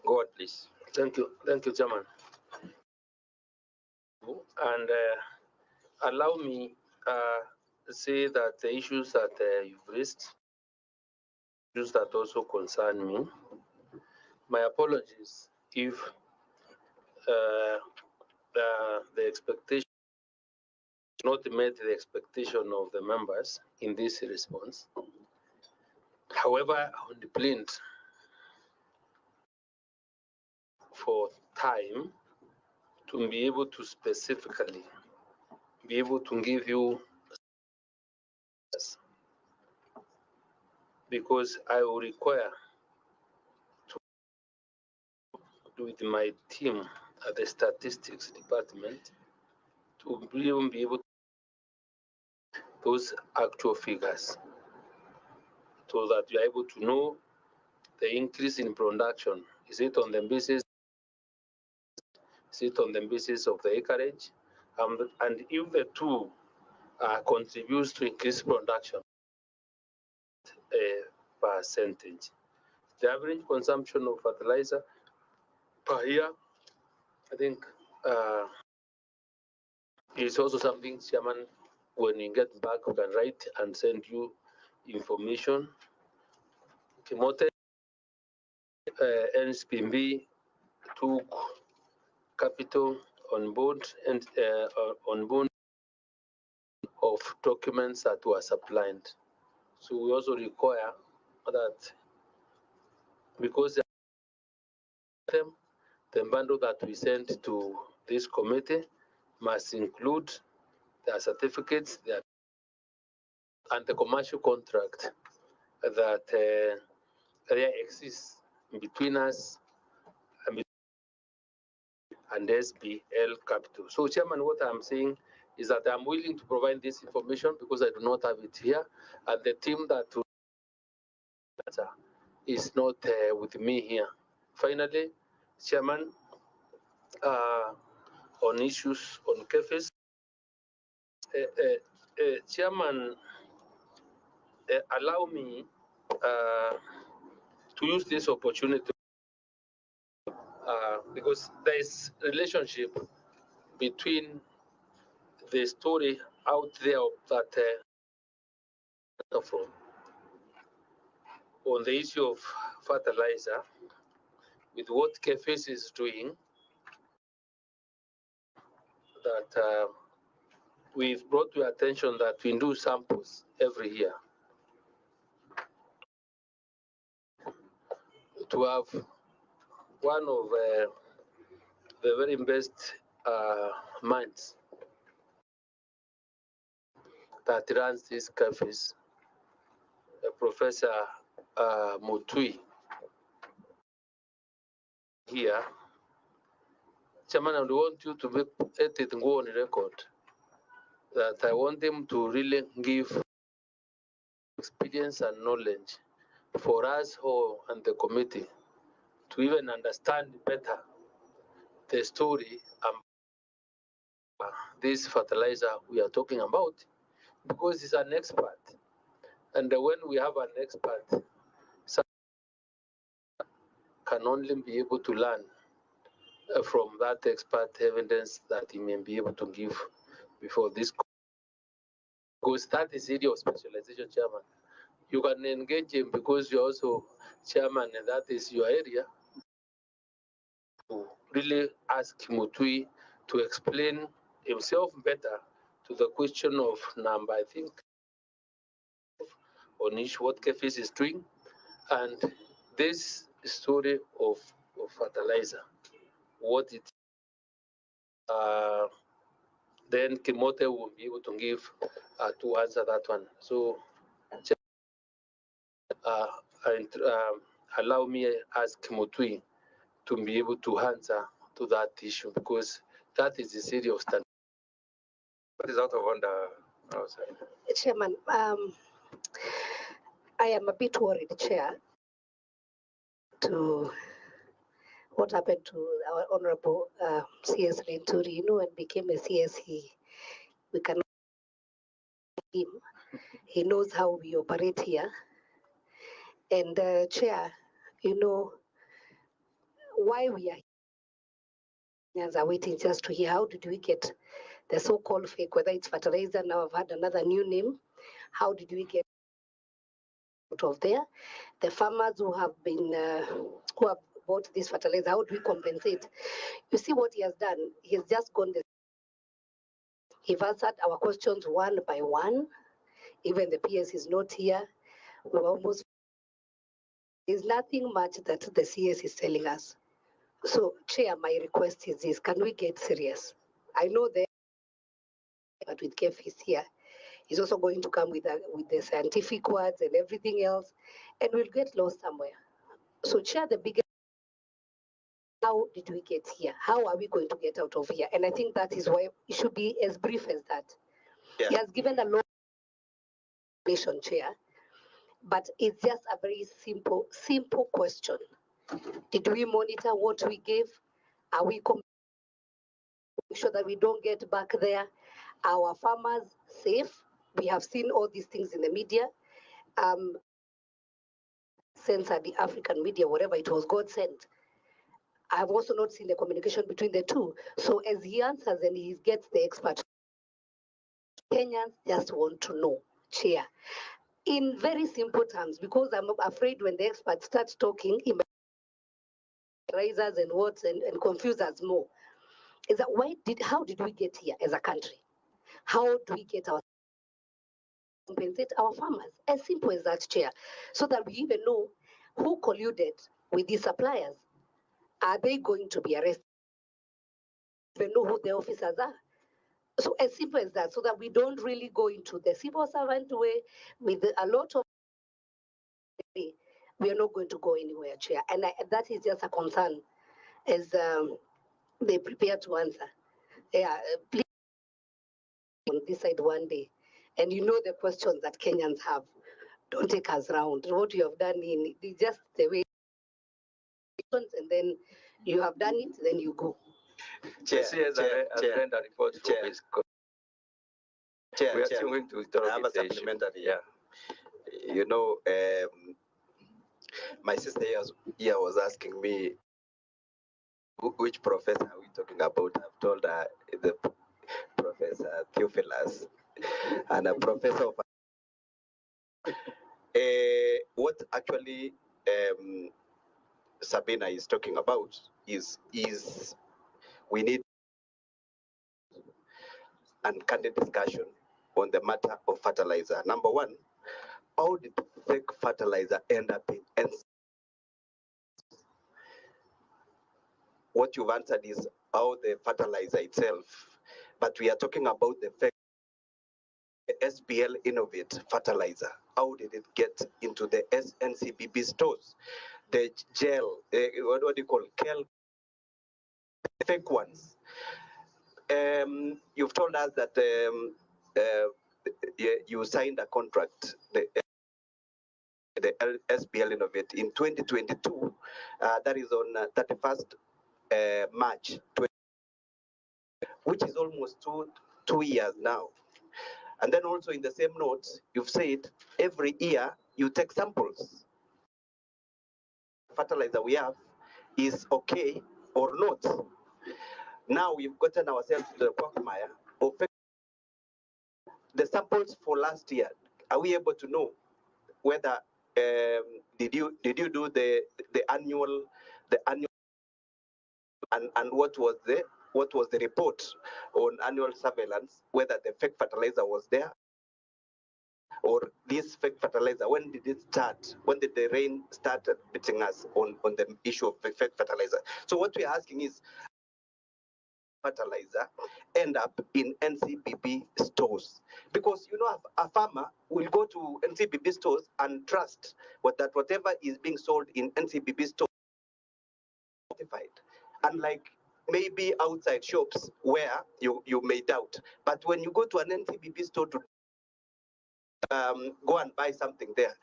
Go on, please. Thank you, Chairman. And allow me say that the issues that you've raised, issues that also concern me. My apologies if the expectation not met the expectation of the members in this response. However, on the plane for time to be able to specifically be able to give you, because I will require to do with my team at the statistics department to even be able to those actual figures so that you are able to know the increase in production. Is it on the basis? Is it on the basis of the acreage? And if the two contributes to increase production, a percentage. The average consumption of fertilizer per year, I think, is also something, Chairman, when you get back, we can write and send you information. Kimote, NSPMB took capital on board and on board of documents that were supplied. So we also require that, because the bundle that we sent to this committee must include their certificates and the commercial contract that there exists between us and SBL Capital. So, Chairman, what I'm saying is that I'm willing to provide this information because I do not have it here, and the team that is not with me here. Finally, Chairman, on issues on CAFES, Chairman, allow me to use this opportunity because there is relationship between the story out there that from on the issue of fertilizer with what KFS is doing, that we've brought to your attention that we do samples every year to have one of the very best minds that runs these cafes, Professor Mutui, here. Chairman, I want you to let it go on record that I want him to really give experience and knowledge for us all and the committee to even understand better the story and this fertilizer we are talking about, because he's an expert. And when we have an expert, some can only be able to learn from that expert evidence that he may be able to give before this. Because that is area of specialization, Chairman. You can engage him because you're also Chairman and that is your area. To really ask Mutui to explain himself better to the question of number, I think, on each what KFIS is doing, and this story of fertilizer, what it then Kimote will be able to give to answer that one. So and allow me ask Mutui to be able to answer to that issue, because that is the serious standard. What is out of order? Oh, Chairman, I am a bit worried, Chair, to what happened to our Honorable CS Linturi. You know, when became a CS, we cannot him. He knows how we operate here. And Chair, you know, why we are here are waiting just to hear how did we get the so-called fake, whether it's fertilizer, now I've had another new name. How did we get out of there? The farmers who have bought this fertilizer, how do we compensate? You see what he has done? He has just gone He's answered our questions one by one. Even the PS is not here. We're almost, there's nothing much that the CS is telling us. So, Chair, my request is this, can we get serious? I know that, but with Kev is here. He's also going to come with the scientific words and everything else, and we'll get lost somewhere. So, Chair, the biggest, how did we get here? How are we going to get out of here? And I think that is why it should be as brief as that. Yeah. He has given a lot of information, Chair, but it's just a very simple question. Did we monitor what we gave? Are we make sure that we don't get back there? Our farmers safe? We have seen all these things in the media. Censored the African media, whatever it was, God sent. I've also not seen the communication between the two. So as he answers and he gets the expert, Kenyans just want to know, Chair, in very simple terms, because I'm afraid when the experts start talking, he might raise us and words and confuse us more. Is that how did we get here as a country? How do we get our compensate our farmers? As simple as that, Chair, so that we even know who colluded with these suppliers. Are they going to be arrested? We know who the officers are. So as simple as that, so that we don't really go into the civil servant way with a lot of. We are not going to go anywhere, Chair, and that is just a concern as they prepare to answer. Yeah, please on this side one day, and you know the questions that Kenyans have. Don't take us round. What you have done in just the way, and then you have done it, then you go. Chair, a report for this. Chair, we are still going to have a supplementary. Yeah. You know, my sister here was asking me, which professor are we talking about? I've told her the Professor Theophilus and a professor of. What actually Sabina is talking about is we need and candid discussion on the matter of fertilizer. Number one, how did fake fertilizer end up in NC? What you've answered is how the fertilizer itself, but we are talking about the fake SPL Innovate fertilizer. How did it get into the NCBB stores? The gel, what do you call it? Fake ones. You've told us that you signed a contract, the SPL Innovate in 2022. That is on 31st March, which is almost two years now. And then also in the same notes, you've said every year you take samples. Fertilizer we have is okay or not. Now we've gotten ourselves to the quagmire of the samples for last year. Are we able to know whether did you do the annual and what was the report on annual surveillance, whether the fake fertilizer was there, or this fake fertilizer, when did it start? When did the rain start beating us on the issue of fake fertilizer? So what we are asking is, fertilizer end up in NCBB stores? Because you know a farmer will go to NCBB stores and trust that whatever is being sold in NCBB stores is certified. Unlike maybe outside shops where you may doubt. But when you go to an NCBB store to go and buy something there,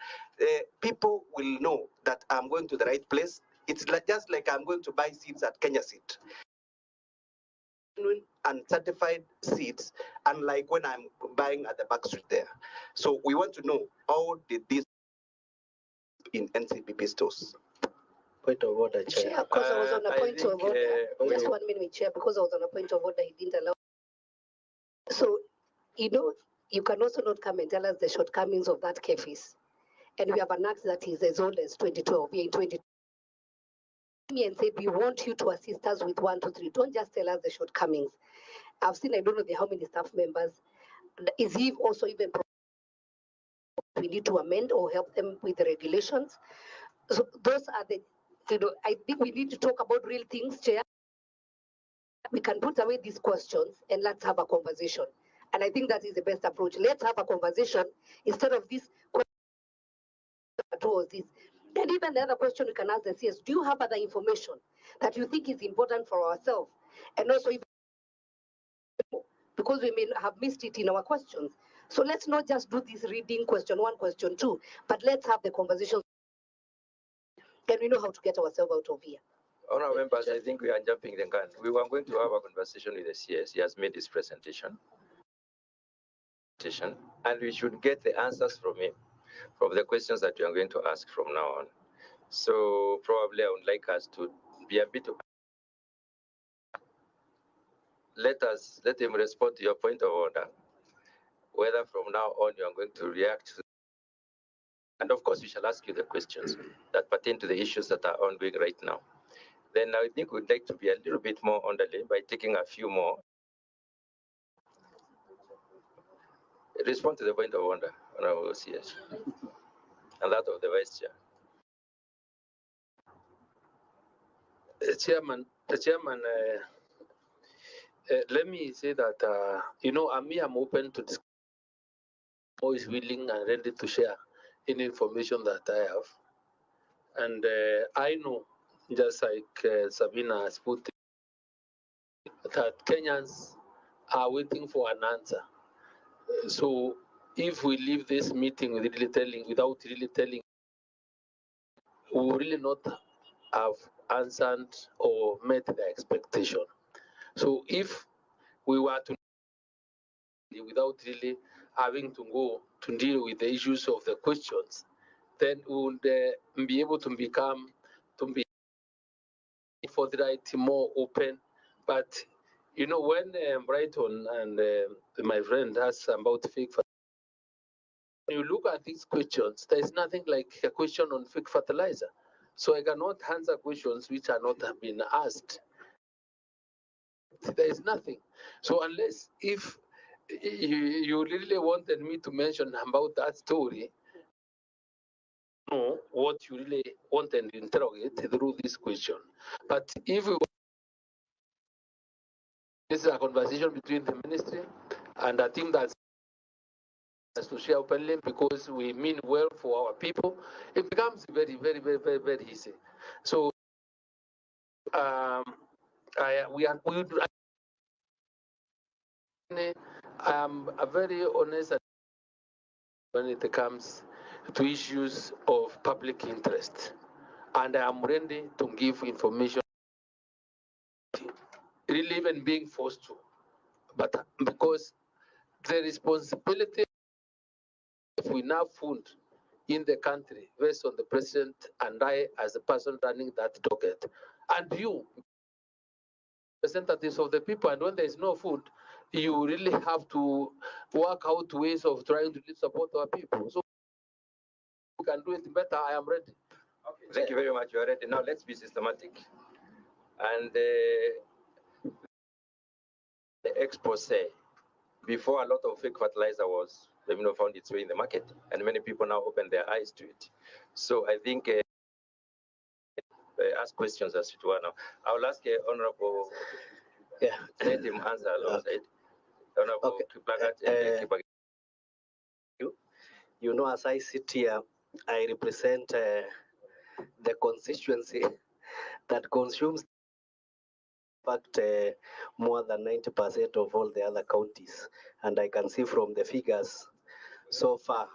people will know that I'm going to the right place. It's just like I'm going to buy seeds at Kenya Seed. And certified seeds, unlike when I'm buying at the back street there. So we want to know, how did this in NCBB stores? Point of order, Chair. Chair, because I was on a I point of think, order. Just you- 1 minute, Chair, because I was on a point of order, he didn't allow. So, you can also not come and tell us the shortcomings of that CAFES. And we have an act that is as old as 2012. We are in 2012. And say, we want you to assist us with 1, 2, 3. Don't just tell us the shortcomings. I've seen, I don't know how many staff members. Is he also even we need to amend or help them with the regulations? So those are the, I think we need to talk about real things, Chair. We can put away these questions and let's have a conversation. And I think that is the best approach. Let's have a conversation instead of this this. And even the other question we can ask the CS, do you have other information that you think is important for ourselves? And also, because we may have missed it in our questions. So let's not just do this reading question 1, question 2, but let's have the conversation. Then we know how to get ourselves out of here. Honourable members, I think we are jumping the gun. We were going to have a conversation with the CS. He has made his presentation. And we should get the answers from him, from the questions that we are going to ask from now on. So probably I would like us to be a bit. Let him respond to your point of order, whether from now on you are going to react to. And of course, we shall ask you the questions that pertain to the issues that are ongoing right now. Then I think we'd like to be a little bit more orderly by taking a few more. Respond to the point of order, Honorable CS, and that of the Vice Chair. Chairman, let me say that, I'm open to discuss. Always willing and ready to share any information that I have. And I know, just like Sabina has put it, that Kenyans are waiting for an answer. So if we leave this meeting without really telling, we will really not have answered or met the expectation. So if we were to, without really having to go to deal with the issues of the questions, then we would be able to be forthright, more open. But when Brighton and my friend asked about fake fertilizer, when you look at these questions, there is nothing like a question on fake fertilizer. So I cannot answer questions which are not have been asked. There is nothing. So unless if you really wanted me to mention about that story, know what you really want and interrogate through this question. But if this is a conversation between the ministry and a team that's to share openly because we mean well for our people, it becomes very, very, very, very, very easy. So I'm a very honest when it comes to issues of public interest, and I am ready to give information, really even being forced to, but because the responsibility if we now food in the country based on the president and I as the person running that docket, and you representatives of the people, and when there is no food, you really have to work out ways of trying to support our people. So we can do it better. I am ready. Okay, thank you very much. You are ready. Now let's be systematic. And the expose before a lot of fake fertilizer was found its way in the market, and many people now open their eyes to it. So I think ask questions as it were now. I will ask Honorable. Yeah. Let him answer alongside. Honorable Okay. As I sit here, I represent the constituency that consumes more than 90% of all the other counties. And I can see from the figures so far,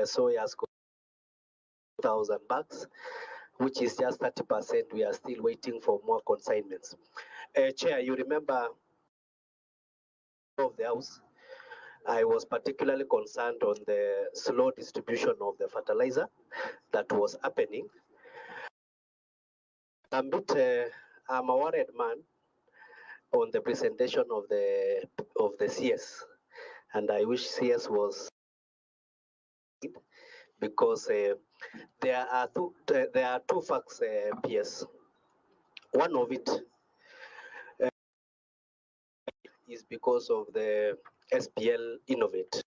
soy has got 1,000 bags, which is just 30%. We are still waiting for more consignments. Chair, you remember of the House, I was particularly concerned on the slow distribution of the fertilizer that was happening. I'm a worried man on the presentation of the CS, and I wish CS was, because there are two facts, PS. One of it is because of the SPL Innovate.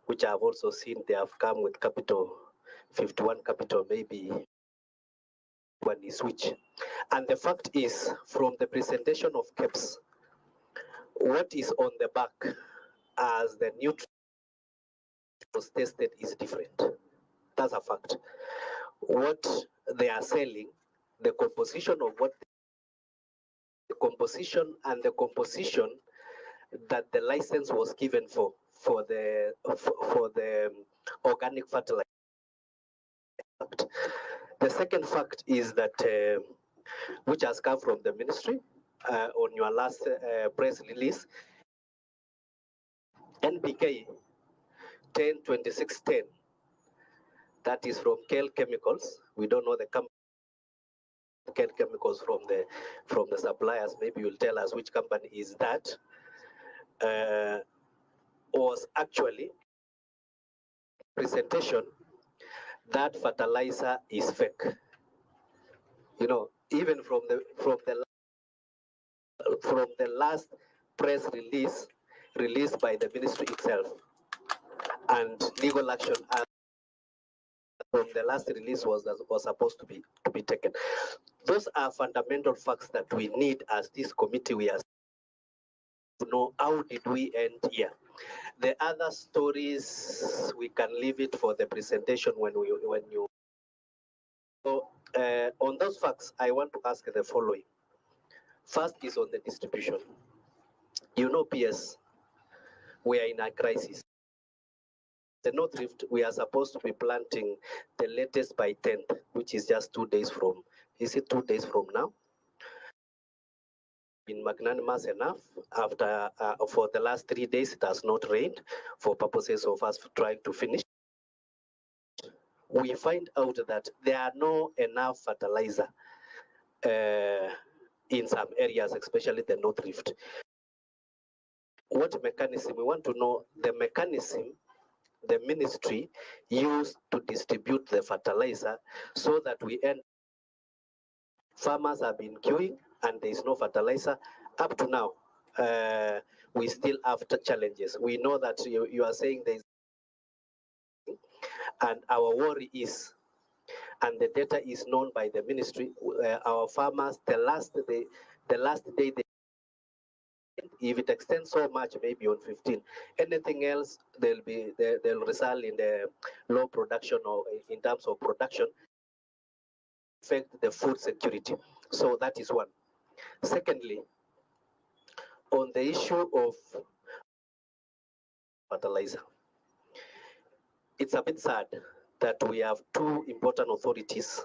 which I've also seen they have come with capital, 51 capital, maybe one is which. And the fact is, from the presentation of CAPS, what is on the back as the nutrient was tested is different. That's a fact. What they are selling, the composition of what the composition and the composition that the license was given for the organic fertilizer. The second fact is that which has come from the ministry on your last press release, NPK 102610. That is from Kale Chemicals. We don't know the company. Kale Chemicals from the suppliers. Maybe you'll tell us which company is that. Was actually presentation that fertilizer is fake. You know, even from the last press release released by the ministry itself, and legal action from the last release was supposed to be taken. Those are fundamental facts that we need as this committee. We are to know how did we end here. The other stories we can leave it for the presentation when you. So on those facts, I want to ask the following. First is on the distribution. You know, PS, we are in a crisis. The North Rift, we are supposed to be planting the latest by 10th, which is just 2 days from. Is it 2 days from now? Been magnanimous enough. After for the last 3 days, it has not rained for purposes of us trying to finish. We find out that there are no enough fertilizer in some areas, especially the North Rift. What mechanism? We want to know the mechanism the ministry used to distribute the fertilizer so that we end. Farmers have been queuing and there is no fertilizer. Up to now, we still have challenges. We know that you are saying there is, and our worry is, and the data is known by the ministry, our farmers, the last day they, if it extends so much, maybe on 15, anything else, they'll result in the low production or in terms of production, affect the food security. So that is one. Secondly, on the issue of fertilizer, it's a bit sad that we have two important authorities